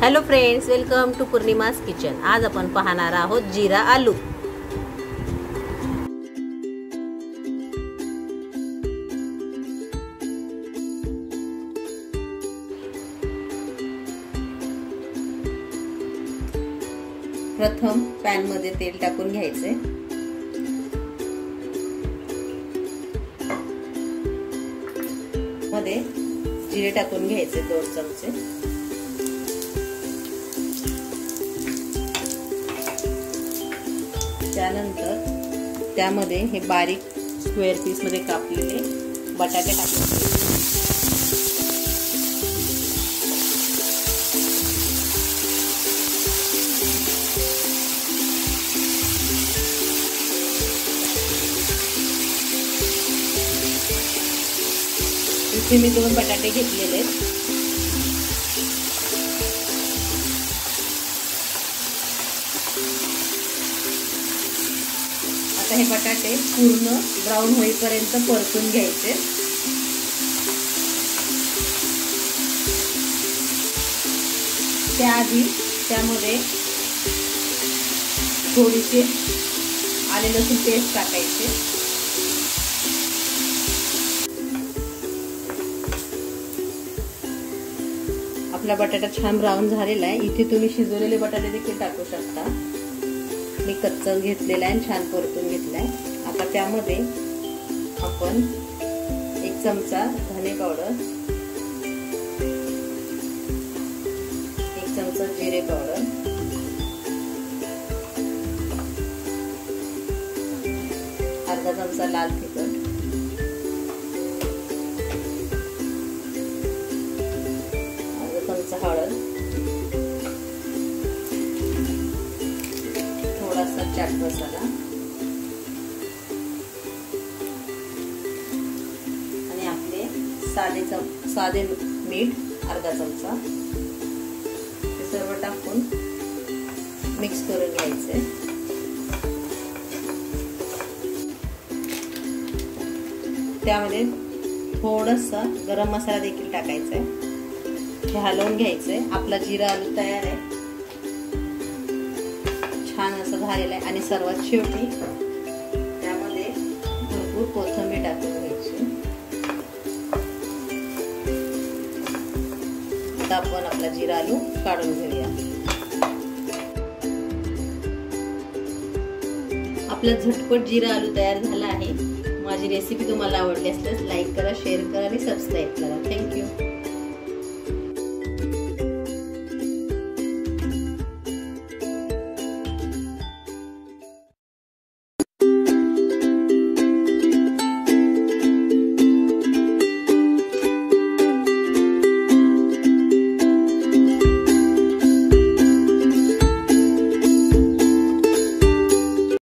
Hello friends, welcome to Purnima's kitchen. आज आपण पाहणार आहोत जीरा आलू। प्रथम पॅन मध्ये तेल टाकून घ्यायचे। मध्ये जिरे टाकून घ्यायचे 2 चमचे। त्यानंतर त्यामध्ये हे बारीक स्क्वेअर पीस मध्ये कापलेले बटाटे टाकायचे। इथे मी 2 बटाटे घेतलेले आहेत। आता हे बटाटे पूर्ण ब्राऊन होईपर्यंत परतून घ्यायचे। त्याआधी त्यामध्ये थोडीशी आले लसूण पेस्ट टाकायचे। आपला बटाटा छान ब्राऊन झालेला आहे। इथे तुम्ही शिजवलेले बटाटे देखील टाकू शकता। मी कच्चा घेतलेला आहे, छान परतून घेतलाय। आता त्यामध्ये आपण 1 चमचा धने पावडर, 1 चमचा जिरे पावडर, अर्धा चमचा लाल तिखट, अर्धा चमचा हळद, चाट मसाला आणि आपले साधे मीठ अर्धा चमचा। हे सर्व टाकून मिक्स करून घ्यायचे। त्यामध्ये थोडासा गरम मसाला देखील टाकायचा आहे। हे हलवून घ्यायचंय। आपला जीरा आलू तयार आहे, छान असं झालेलं आहे। आणि सर्वात शेवटी त्यामध्ये भरपूर कोथिंबीर टाकून घ्यायची। आता आपण आपला जीरा आलू काढून घेऊया। आपला झटपट जीरा आलू तयार झाला आहे। माझी रेसिपी तुम्हाला आवडली असल्यास लाईक करा, शेअर करा आणि सबस्क्राईब करा। थँक्यू।